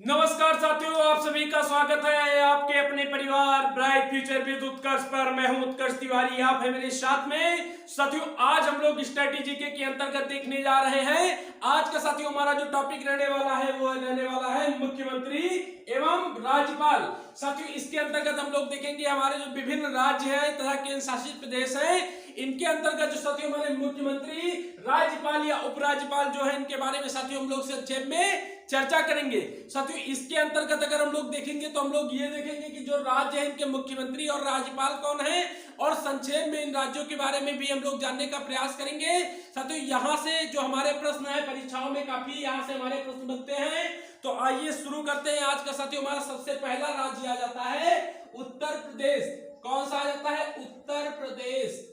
नमस्कार साथियों, आप सभी का स्वागत है आपके अपने परिवार ब्राइट फ्यूचर विद उत्कर्ष पर। मैं हूं उत्कर्ष तिवारी, आप है मेरे साथ में। साथियों, आज हम लोग स्ट्रेटेजी के अंतर्गत देखने जा रहे हैं। आज का साथियों हमारा जो टॉपिक रहने वाला है वो रहने वाला है मुख्यमंत्री एवं राज्यपाल। साथियों, इसके अंतर्गत हम लोग देखेंगे हमारे जो विभिन्न राज्य हैं तथा केंद्र शासित प्रदेश हैं, इनके अंतर्गत जो साथियों हमारे मुख्यमंत्री, राज्यपाल या उपराज्यपाल जो है, इनके बारे में साथियों हम लोग संक्षेप में चर्चा करेंगे। साथियों, इसके अंतर्गत अगर हम लोग देखेंगे तो हम लोग ये देखेंगे कि जो राज्य है इनके मुख्यमंत्री और राज्यपाल कौन है, और संक्षेप में इन राज्यों के बारे में भी हम लोग जानने का प्रयास करेंगे। साथियों, यहाँ से जो हमारे प्रश्न है परीक्षाओं में काफी यहाँ से हमारे प्रश्न बनते हैं, तो आइए शुरू करते हैं आज का। साथियों, हमारा सबसे पहला राज्य आ जाता है उत्तर प्रदेश। कौन सा आ जाता है? उत्तर प्रदेश।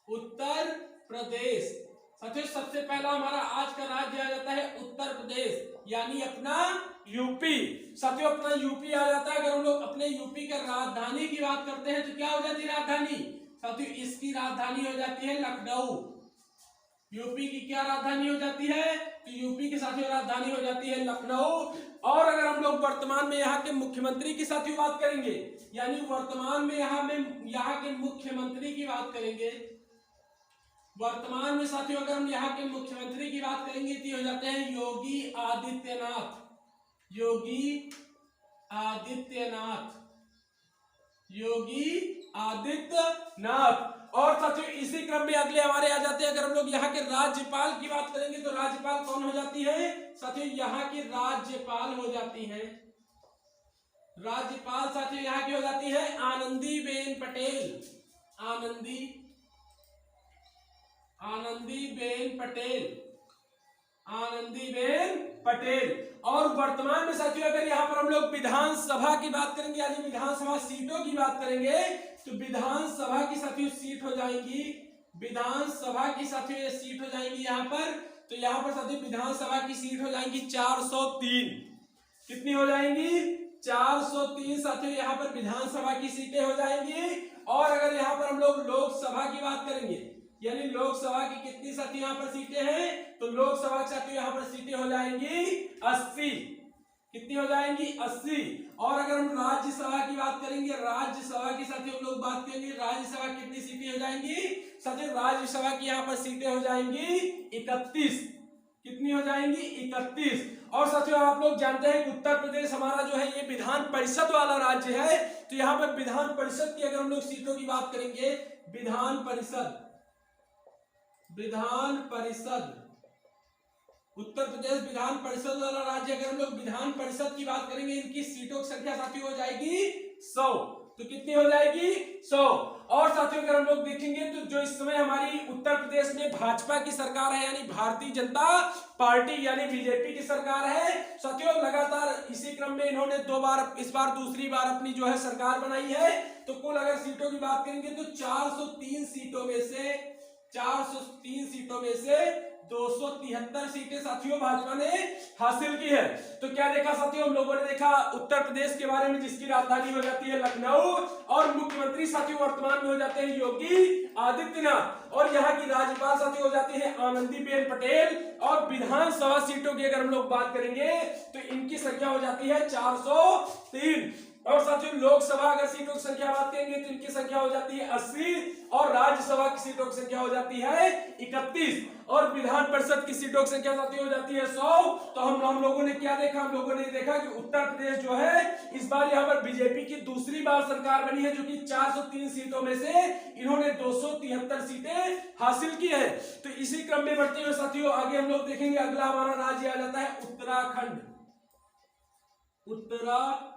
उत्तर प्रदेश। साथियों, सबसे पहला हमारा आज का राज्य आ जाता है उत्तर प्रदेश, यानी अपना यूपी। साथियों, अपना यूपी आ जाता है। अगर हम लोग अपने यूपी का राजधानी की बात करते हैं तो क्या हो जाती है राजधानी? साथियों, इसकी राजधानी हो जाती है लखनऊ। यूपी की क्या राजधानी हो जाती है? तो यूपी की साथियों राजधानी हो जाती है लखनऊ। और अगर हम लोग वर्तमान में यहाँ के मुख्यमंत्री की साथियों बात करेंगे, यानी वर्तमान में यहाँ के मुख्यमंत्री की बात करेंगे, वर्तमान में साथियों अगर हम यहाँ के मुख्यमंत्री की बात करेंगे तो हो जाते हैं योगी आदित्यनाथ। योगी आदित्यनाथ। योगी आदित्यनाथ। और साथियों इसी क्रम में अगले हमारे आ जाते हैं, अगर हम लोग यहाँ के राज्यपाल की बात करेंगे तो राज्यपाल कौन हो जाती है? साथियों, यहाँ की राज्यपाल हो जाती है, राज्यपाल साथियों यहाँ की हो जाती है आनंदीबेन पटेल। आनंदीबेन पटेल। आनंदीबेन पटेल। और वर्तमान में साथियों अगर यहाँ पर हम लोग विधानसभा की बात करेंगे, यानी विधानसभा सीटों की बात करेंगे, तो विधानसभा की साथियों सीट हो जाएगी, विधानसभा की साथियों ये सीट हो जाएगी यहाँ पर। तो यहाँ पर साथियों विधानसभा की सीट हो जाएंगी 403। कितनी हो जाएंगी? 403 साथियों यहाँ पर विधानसभा की सीटें हो जाएंगी। और अगर यहाँ पर हम लोग लोकसभा की बात करेंगे, यानी लोकसभा की कितनी साथियों यहाँ पर सीटें हैं? तो लोकसभा की साथियों यहाँ पर सीटें हो जाएंगी 80। कितनी हो जाएंगी? 80। और अगर हम राज्यसभा की बात करेंगे, राज्यसभा की साथियों हम लोग बात करेंगे, राज्यसभा कितनी सीटें हो जाएंगी? साथियों राज्यसभा की यहाँ पर सीटें हो जाएंगी 31। कितनी हो जाएंगी? 31। और साथियों आप लोग जानते हैं कि उत्तर प्रदेश हमारा जो है ये विधान परिषद वाला राज्य है। तो यहाँ पर विधान परिषद की अगर हम लोग सीटों की बात करेंगे, विधान परिषद, विधान परिषद, उत्तर प्रदेश विधान परिषद वाला राज्य। अगर हम लोग विधान परिषद की बात करेंगे, इनकी सीटों की संख्या साथियों हो जाएगी 100। तो कितनी हो जाएगी? 100। और साथियों अगर हम लोग देखेंगे तो जो इस समय हमारी उत्तर प्रदेश में भाजपा की सरकार है, यानी भारतीय जनता पार्टी यानी बीजेपी की सरकार है। साथियों लगातार इसी क्रम में इन्होंने 2 बार, इस बार दूसरी बार अपनी जो है सरकार बनाई है। तो कुल अगर सीटों की बात करेंगे तो 403 सीटों में से 403 सीटों में से 273 सीटें साथियों भाजपा ने हासिल की है। तो क्या देखा साथियों हम लोगों ने? देखा उत्तर प्रदेश के बारे में, जिसकी राजधानी हो जाती है लखनऊ, और मुख्यमंत्री साथियों वर्तमान में हो जाते हैं योगी आदित्यनाथ, और यहाँ की राज्यपाल साथियों हो जाती है आनंदीबेन पटेल। और विधानसभा सीटों की अगर हम लोग बात करेंगे तो इनकी संख्या हो जाती है 403। और साथियों लोकसभा अगर सीटों की संख्या बात करेंगे तो इनकी संख्या हो जाती है 80, और राज्यसभा की सीटों की संख्या हो जाती है 31, और विधान परिषद की सीटों की संख्या साथियों हो जाती है 100। तो हम लोगों ने क्या देखा? हम लोगों ने देखा कि उत्तर प्रदेश जो है इस बार यहाँ पर बीजेपी की दूसरी बार सरकार बनी है, जो कि 403 सीटों में से इन्होंने 273 सीटें हासिल की है। तो इसी क्रम में बढ़ते हुए साथियों आगे हम लोग देखेंगे, अगला हमारा राज्य आ जाता है उत्तराखंड। उत्तराखंड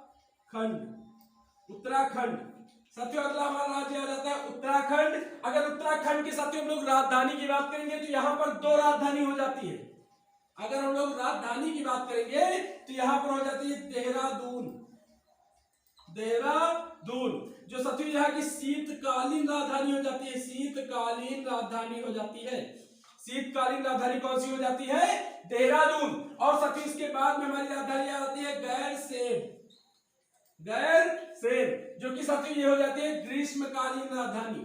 साथियों अगला हमारा राज्य आ जाता है उत्तराखंड। अगर उत्तराखंड की साथियों हम लोग राजधानी की बात करेंगे तो यहाँ पर 2 राजधानी हो जाती है। अगर हम लोग राजधानी की बात करेंगे तो यहाँ पर हो जाती है देहरादून। देहरादून जो साथियों यहाँ की शीतकालीन राजधानी हो जाती है, शीतकालीन राजधानी हो जाती है। शीतकालीन राजधानी कौन सी हो जाती है? देहरादून। और साथियों इसके बाद में हमारी राजधानी आ जाती है गैरसैंण। गैरसैंण जो कि साथियों ये हो जाती है ग्रीष्मकालीन राजधानी।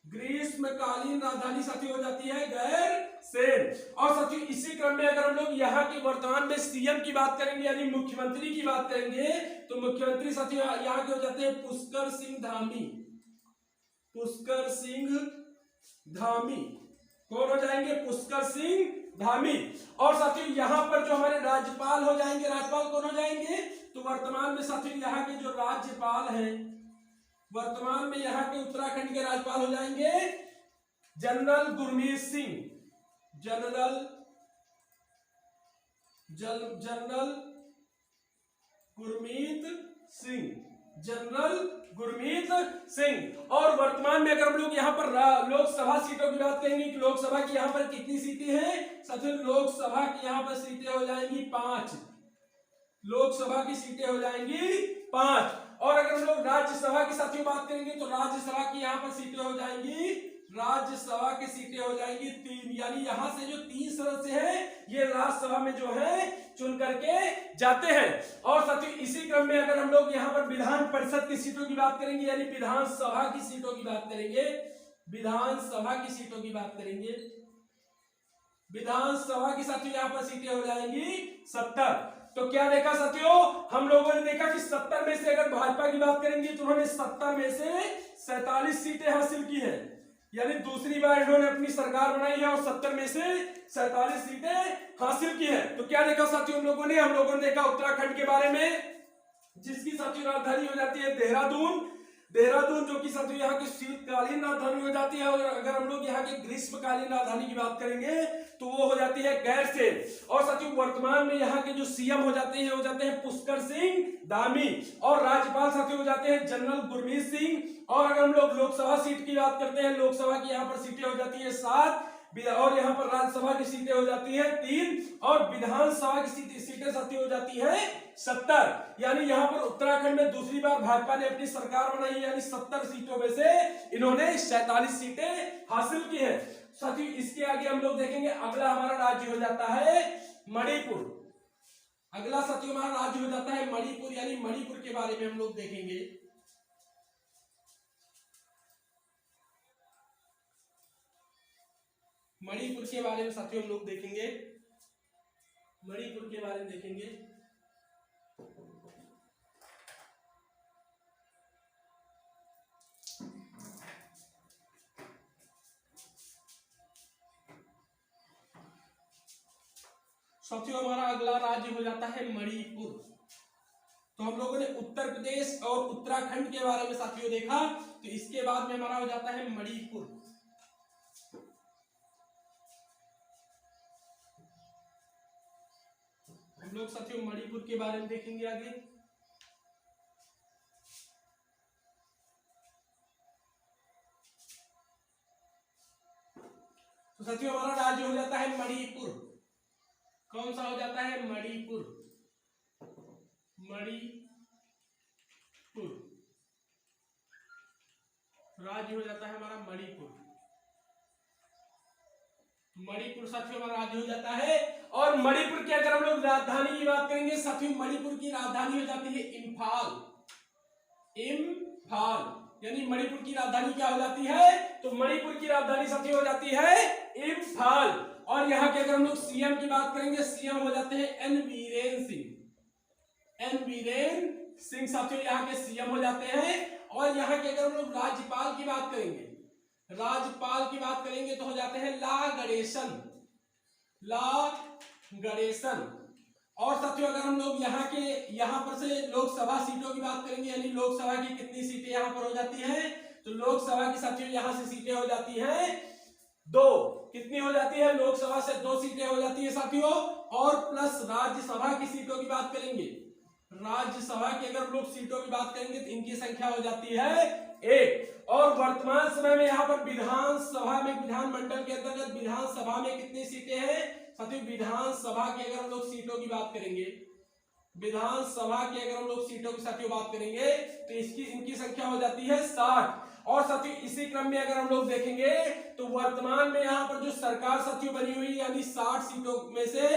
ग्रीष्मकालीन राजधानी साथियों हो जाती है गैरसैंण। और साथियों इसी क्रम में अगर हम लोग यहाँ के वर्तमान में सीएम की बात करेंगे यानी मुख्यमंत्री की बात करेंगे तो मुख्यमंत्री साथियों यहाँ के हो जाते हैं पुष्कर सिंह धामी। पुष्कर सिंह धामी कौन हो जाएंगे? पुष्कर सिंह धामी। और साथियों यहाँ पर जो हमारे राज्यपाल हो जाएंगे, राज्यपाल कौन हो जाएंगे? तो वर्तमान में साथियों यहाँ के जो राज्यपाल हैं, वर्तमान में यहाँ के उत्तराखंड के राज्यपाल हो जाएंगे general Gurmeet Singh. General Gurmeet Singh, general Gurmeet Singh. और वर्तमान में अगर हम लोग यहाँ पर लोकसभा सीटों की बात करेंगे कि लोकसभा की यहाँ पर कितनी सीटें हैं? साथियों लोकसभा की यहाँ पर सीटें हो जाएंगी 5। लोकसभा की सीटें हो जाएंगी 5। और अगर हम लोग राज्यसभा की साथियों बात करेंगे तो राज्यसभा की यहाँ पर सीटें हो जाएंगी, राज्यसभा की सीटें हो जाएंगी 3। यानी यहाँ से जो 3 सदस्य हैं ये राज्यसभा में जो है चुन करके जाते हैं। और साथियों इसी क्रम में अगर हम लोग यहाँ पर विधान परिषद की सीटों की बात करेंगे यानी विधानसभा की सीटों की बात करेंगे, विधानसभा की सीटों की बात करेंगे, विधानसभा की साथियों यहाँ पर सीटें हो जाएंगी 70। तो क्या देखा साथियों? हम लोगों ने देखा कि 70 में से अगर भाजपा की बात करेंगे तो उन्होंने 70 में से 47 सीटें हासिल की है, यानी दूसरी बार इन्होंने अपनी सरकार बनाई है और 70 में से 47 सीटें हासिल की है। तो क्या देखा साथियों हम लोगों ने देखा उत्तराखंड के बारे में, जिसकी साथियों राजधानी हो जाती है देहरादून। देहरादून जो कि साथियों यहाँ की शीतकालीन राजधानी हो जाती है। और अगर हम लोग यहाँ की ग्रीष्मकालीन राजधानी की बात करेंगे तो वो हो जाती है गैरसैंण। और साथियों वर्तमान में यहाँ के जो सीएम हो जाते हैं पुष्कर सिंह धामी। और राज्यपाल साथियों हो जाते हैं जनरल गुरमीत सिंह। और अगर हम लोग लोकसभा सीट की बात करते हैं, लोकसभा की यहाँ पर सीटें हो जाती है 7 और यहाँ पर राज्यसभा की सीटें हो जाती है 3 और विधानसभा की सीटें साथियों हो जाती है 70। यानी यहाँ पर उत्तराखंड में दूसरी बार भाजपा ने अपनी सरकार बनाई, यानी 70 सीटों में से इन्होंने 47 सीटें हासिल की है। साथियों इसके आगे हम लोग देखेंगे अगला हमारा राज्य हो जाता है मणिपुर। अगला साथियों हमारा राज्य हो जाता है मणिपुर, यानी मणिपुर के बारे में हम लोग देखेंगे। मणिपुर के बारे में साथियों हम लोग देखेंगे, मणिपुर के बारे में देखेंगे। साथियों हमारा अगला राज्य हो जाता है मणिपुर। तो हम लोगों ने उत्तर प्रदेश और उत्तराखंड के बारे में साथियों देखा, तो इसके बाद में हमारा हो जाता है मणिपुर। हम लोग साथियों मणिपुर के बारे में देखेंगे आगे। तो साथियों हमारा राज्य हो जाता है मणिपुर। कौन सा हो जाता है? मणिपुर। मणिपुर राज्य हो जाता है हमारा मणिपुर। मणिपुर साथियों हमारा राज्य हो जाता है। और मणिपुर की अगर हम लोग राजधानी की बात करेंगे साथियों, मणिपुर की राजधानी हो जाती है इम्फाल। इम्फाल यानी मणिपुर की राजधानी क्या हो जाती है? तो मणिपुर की राजधानी साथियों हो जाती है इम्फाल। और यहाँ के अगर हम लोग सीएम की बात करेंगे, सीएम हो जाते हैं एन बीरेन सिंह। एन बीरेन सिंह साथियों यहाँ के सीएम हो जाते हैं। और यहाँ के अगर हम लोग राज्यपाल की बात करेंगे, राज्यपाल की बात करेंगे तो हो जाते हैं ला गणेशन। ला गणेशन। और साथियों अगर हम लोग यहाँ पर से लोकसभा सीटों की बात करेंगे, यानी लोकसभा की कितनी सीटें यहाँ पर हो जाती हैं? तो लोकसभा की साथियों यहाँ से सीटें हो जाती हैं 2। कितनी हो जाती है? लोकसभा से 2 सीटें हो जाती है साथियों। और प्लस राज्यसभा की सीटों की बात करेंगे, राज्यसभा की अगर लोग सीटों की बात करेंगे तो इनकी संख्या हो जाती है 1। और वर्तमान समय में यहाँ पर विधानसभा में, विधानमंडल के अंतर्गत विधानसभा में कितनी सीटें हैं साथियों? विधानसभा की अगर हम लोग सीटों की बात करेंगे, विधानसभा की अगर हम लोग सीटों की साथियों बात करेंगे तो इनकी संख्या हो जाती है 60। और साथियों इसी क्रम में अगर हम लोग देखेंगे तो वर्तमान में यहाँ पर जो सरकार साथियों बनी हुई है, यानी 60 सीटों में से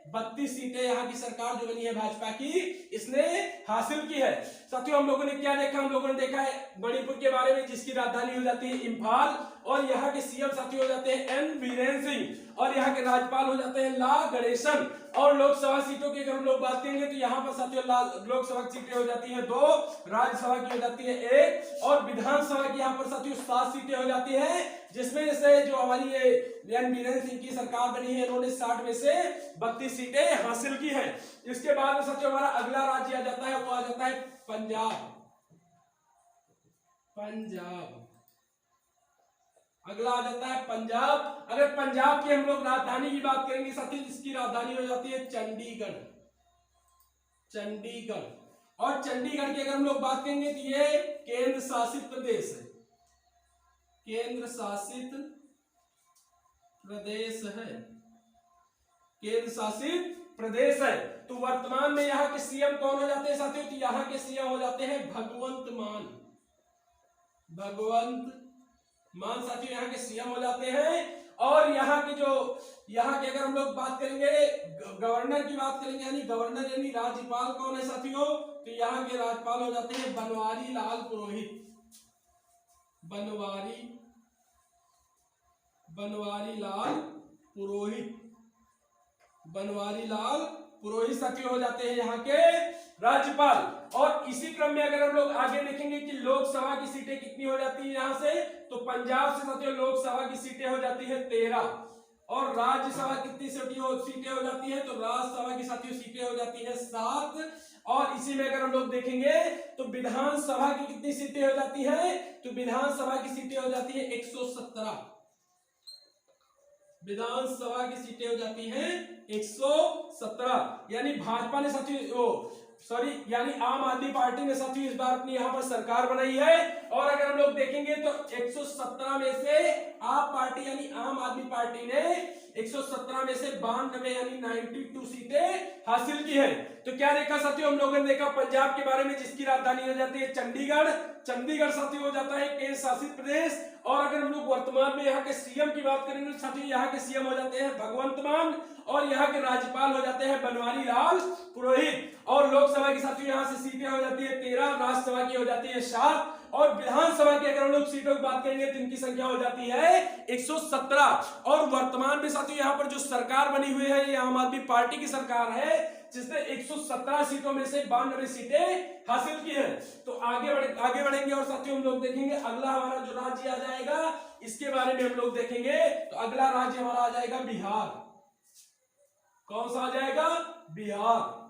32 सीटें यहाँ की सरकार जो बनी है भाजपा की, इसने हासिल की है। साथियों हम लोगों ने क्या देखा? हम लोगों ने देखा है मणिपुर के बारे में, जिसकी राजधानी हो जाती है इम्फाल। और यहाँ के सीएम साथी हो जाते हैं एन बीरेन सिंह। और यहाँ के राज्यपाल हो जाते हैं ला गणेशन। और लोकसभा सीटों की अगर हम लोग बात करेंगे तो यहाँ पर साथियों लोकसभा की सीटें हो जाती हैं 2, राज्यसभा की हो जाती है 1 और विधानसभा की यहाँ पर साथियों 7 सीटें हो जाती हैं, जिसमें से जो हमारी ये वीरेंद्र सिंह की सरकार बनी है इन्होंने 60 में से 32 सीटें हासिल की हैं। इसके बाद में साथियों हमारा अगला राज्य आ जाता है, वो आ जाता है पंजाब। अगला आ जाता है पंजाब। अगर पंजाब की हम लोग राजधानी की बात करेंगे साथियों, इसकी राजधानी हो जाती है चंडीगढ़। और चंडीगढ़ की अगर हम लोग बात करेंगे तो ये केंद्र शासित प्रदेश है। तो वर्तमान में यहाँ के सीएम कौन हो जाते हैं साथियों? तो यहाँ के सीएम हो जाते हैं भगवंत मान साथियों यहाँ के सीएम हो जाते हैं। और यहाँ के अगर हम लोग बात करेंगे गवर्नर की बात करेंगे, यानी गवर्नर यानी राज्यपाल कौन है साथियों? तो यहाँ के राज्यपाल हो जाते हैं बनवारी लाल पुरोहित साथियों हो जाते हैं यहाँ के राज्यपाल। और इसी क्रम में अगर हम लोग आगे देखेंगे कि लोकसभा की सीटें कितनी हो जाती है यहाँ से, तो पंजाब से साथियों लोकसभा की सीटें हो जाती है 13 और राज्यसभा कितनी सीटें हो जाती है? तो राज्यसभा की साथियों सीटें हो जाती है 7। और इसी में अगर हम लोग देखेंगे तो विधानसभा की कितनी सीटें हो जाती है? तो विधानसभा की सीटें हो जाती है 117। विधानसभा की सीटें हो जाती हैं 117। यानी भाजपा ने साथियों यानी आम आदमी पार्टी ने साथियों इस बार अपनी यहाँ पर सरकार बनाई है। और अगर हम लोग देखेंगे तो 117 में से आप पार्टी यानी आम आदमी पार्टी ने 117 में से 92 यानी 92 सीटें हासिल की है। तो क्या देखा साथियों हम लोगों ने देखा पंजाब के बारे में, जिसकी राजधानी हो जाती है चंडीगढ़ साथियों हो जाता है केंद्र शासित प्रदेश। और अगर हम लोग वर्तमान में यहाँ के सीएम की बात करेंगे तो साथियों यहाँ के सीएम हो जाते हैं भगवंत मान और यहाँ के राज्यपाल हो जाते हैं बनवारी लाल पुरोहित। और लोकसभा की साथियों यहाँ से सीटें हो जाती है 13, राज्यसभा की हो जाती है 7 और विधानसभा की अगर हम लोग सीटों की बात करेंगे तो इनकी संख्या हो जाती है 117। और वर्तमान में साथियों यहाँ पर जो सरकार बनी हुई है ये आम आदमी पार्टी की सरकार है, जिसने 117 सीटों में से 92 सीटें हासिल की है। तो आगे बढ़ेंगे और साथियों हम लोग देखेंगे अगला हमारा जो राज्य आ जाएगा इसके बारे में हम लोग देखेंगे। तो अगला राज्य हमारा आ जाएगा बिहार। कौन सा आ जाएगा? बिहार।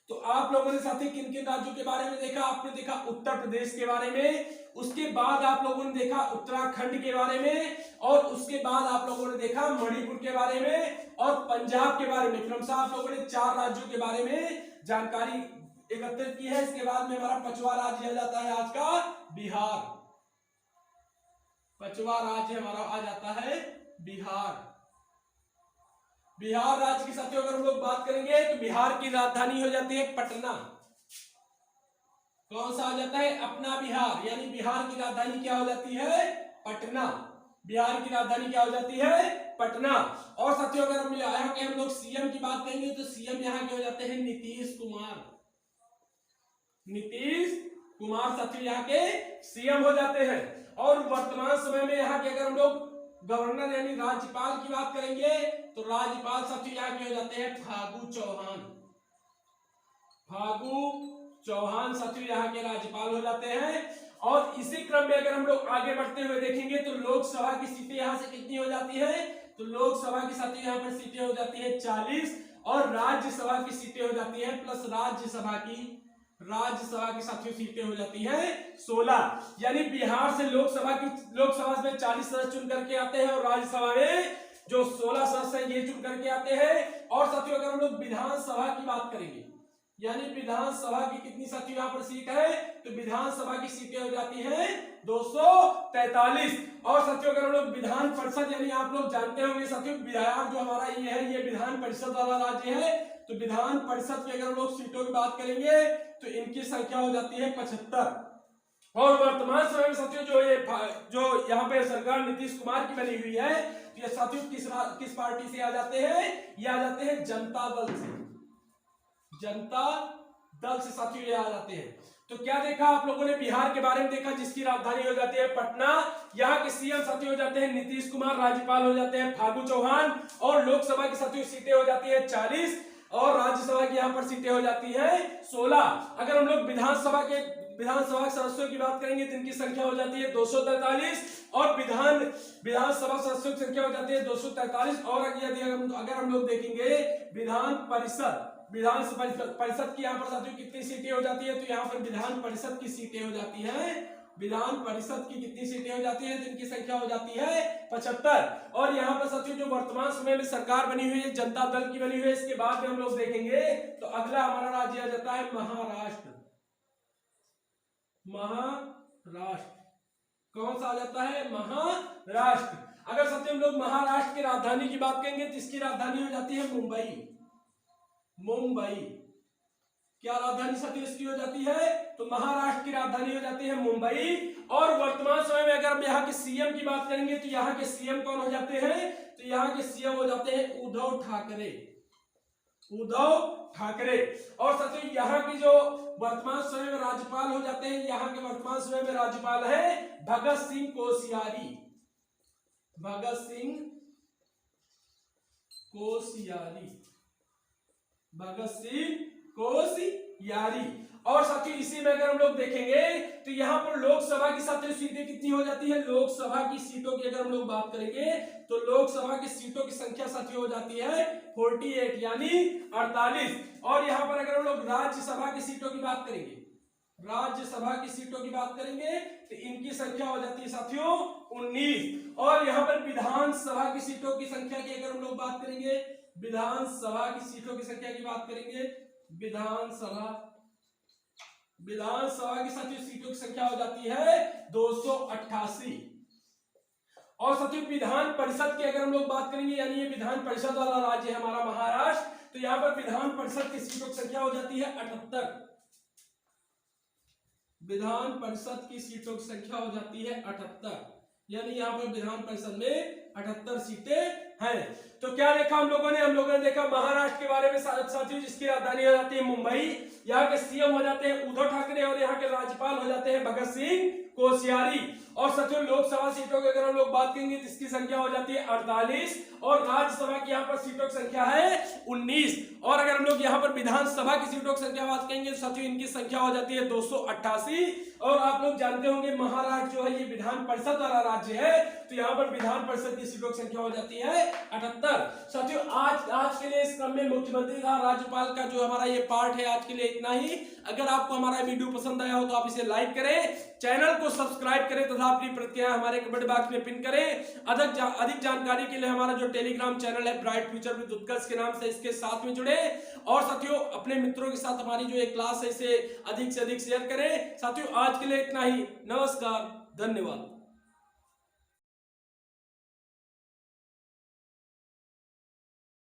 तो आप लोगों ने साथी किन किन राज्यों के बारे में देखा? आपने देखा उत्तर प्रदेश के बारे में, उसके बाद आप लोगों ने देखा उत्तराखंड के बारे में और उसके बाद आप लोगों ने देखा मणिपुर के बारे में और पंजाब के बारे में। क्रमशः आप लोगों ने 4 राज्यों के बारे में जानकारी एकत्रित की है। इसके बाद में हमारा 5वां राज्य आ जाता है आज का बिहार। 5वां राज्य हमारा आ जाता है बिहार। बिहार राज्य की साथियों अगर हम लोग बात करेंगे तो बिहार की राजधानी हो जाती है पटना। कौन सा आ जाता है? अपना बिहार। यानी बिहार की राजधानी क्या हो जाती है? पटना। बिहार की राजधानी क्या हो जाती है? पटना। और साथियों अगर हम यहाँ के हम लोग सीएम की बात करेंगे तो सीएम यहाँ के हो जाते हैं नीतीश कुमार साथियों यहाँ के सीएम हो जाते हैं। और वर्तमान समय में यहाँ के अगर हम लोग गवर्नर यानी राज्यपाल की बात करेंगे तो राज्यपाल साथियों यहाँ के हो जाते हैं फागू चौहान साथियों यहाँ के राज्यपाल हो जाते हैं। और इसी क्रम में अगर हम लोग आगे बढ़ते हुए देखेंगे तो लोकसभा की सीटें यहाँ से कितनी हो जाती है? तो लोकसभा की साथियों यहाँ पर सीटें हो जाती है 40 और राज्यसभा की सीटें हो जाती है प्लस राज्यसभा की साथियों सीटें हो जाती हैं 16। यानी बिहार से लोकसभा में 40 सदस्य चुन करके आते हैं और राज्यसभा में जो 16 सदस्य हैं ये चुन करके आते हैं। और साथियों अगर हम लोग विधानसभा की बात करेंगे यानी विधानसभा की कितनी साथियों यहाँ पर सीट है? तो विधानसभा की सीटें हो जाती हैं 243। और साथियों अगर हम लोग विधान परिषद यानी आप लोग जानते होंगे साथियों बिहार जो हमारा ये है ये विधान परिषद वाला राज्य है। तो विधान परिषद की अगर हम लोग सीटों की बात करेंगे तो इनकी संख्या हो जाती है 75। और वर्तमान समय में साथियों जो यहाँ पे सरकार नीतीश कुमार की बनी हुई है तो ये साथियों किस पार्टी से आ जाते हैं? ये आ जाते हैं जनता दल से साथियों ये आ जाते हैं। तो क्या देखा आप लोगों ने, बिहार के बारे में देखा जिसकी राजधानी हो जाती है पटना। यहाँ के सीएम साथियों हो जाते हैं नीतीश कुमार, राज्यपाल हो जाते हैं फागू चौहान, और लोकसभा की साथियों सीटें हो जाती है 40, और राज्यसभा की यहाँ पर सीटें हो जाती है 16। अगर हम लोग विधानसभा के सदस्यों की बात करेंगे तो इनकी संख्या हो जाती है 243, और विधानसभा सदस्यों की संख्या हो जाती है 243। और अगर हम लोग देखेंगे विधान परिषद की यहाँ पर साथियों कितनी सीटें हो जाती है, तो यहाँ पर विधान परिषद की सीटें हो जाती है, विधान परिषद की कितनी सीटें हो जाती है, तो इनकी संख्या हो जाती है 75। और यहाँ पर साथियों जो वर्तमान समय में सरकार बनी हुई है जनता दल की बनी हुई है, इसके बाद में हम लोग देखेंगे तो अगला हमारा राज्य आ जाता है महाराष्ट्र। कौन सा आ जाता है, महाराष्ट्र। अगर साथियों हम लोग महाराष्ट्र की राजधानी की बात करेंगे तो इसकी राजधानी हो जाती है मुंबई। क्या राजधानी साथियों इसकी हो जाती है, तो महाराष्ट्र की राजधानी हो जाती है मुंबई। और वर्तमान समय में अगर हम यहाँ के सीएम की बात करेंगे तो यहाँ के सीएम कौन हो जाते हैं, तो यहाँ के सीएम हो जाते हैं उद्धव ठाकरे। और साथियों यहाँ की जो वर्तमान समय में राज्यपाल हो जाते हैं, यहाँ के वर्तमान समय में राज्यपाल है भगत सिंह कोश्यारी। और साथियों इसी में अगर हम लोग देखेंगे तो यहाँ पर लोकसभा की साथियों सीटें कितनी हो जाती है, लोकसभा की सीटों की अगर हम लोग बात करेंगे तो लोकसभा की सीटों की संख्या साथियों हो जाती है 48 यानी 48। और यहाँ पर अगर हम लोग राज्यसभा की सीटों की बात करेंगे तो इनकी संख्या हो जाती है साथियों 19। और यहाँ पर विधानसभा की सीटों की संख्या की अगर हम लोग बात करेंगे, विधानसभा की सीटों की संख्या की बात करेंगे, विधानसभा की साथियों सीटों की संख्या हो जाती है 288। और साथियों विधान परिषद की अगर हम लोग बात करेंगे, यानी ये विधान परिषद वाला राज्य है हमारा महाराष्ट्र, तो यहाँ पर विधान परिषद की सीटों की संख्या हो जाती है 78। विधान परिषद की सीटों की संख्या हो जाती है 78, यानी यहाँ पर विधान परिषद में 78 सीटें हैं। तो क्या देखा हम लोगों ने देखा महाराष्ट्र के बारे में साथियों, जिसकी राजधानी हो जाती है मुंबई। यहाँ के सीएम हो जाते हैं उद्धव ठाकरे, और यहाँ के राज्यपाल हो जाते हैं भगत सिंह कोश्यारी। और साथियों लोकसभा सीटों की अगर हम लोग बात करेंगे तो इसकी संख्या हो जाती है 48, और राज्यसभा की यहाँ पर सीटों की संख्या है 19। और अगर हम लोग यहाँ पर विधानसभा की सीटों की संख्या बात करेंगे तो साथियों इनकी संख्या हो जाती है 288। और आप लोग जानते होंगे महाराष्ट्र जो है ये विधान परिषद वाला राज्य है, तो यहाँ पर विधान परिषद की सीटों की संख्या हो जाती है 78। साथियों आज के लिए इस क्रम में मुख्यमंत्री का राज्यपाल का जो हमारा ये पार्ट है आज के लिए इतना ही। अगर आपको हमारा वीडियो पसंद आया हो तो आप इसे लाइक करें, चैनल को सब्सक्राइब करें तथा अपनी प्रतिक्रिया हमारे कमेंट बॉक्स में पिन करें। अधिक जानकारी के लिए हमारा जो टेलीग्राम चैनल है ब्राइट फ्यूचर विद उत्कर्ष के नाम से, इसके साथ में जुड़े। और साथियों अपने मित्रों के साथ हमारी जो एक क्लास है इसे अधिक से अधिक शेयर करें। साथियों आज के लिए इतना ही, नमस्कार, धन्यवाद।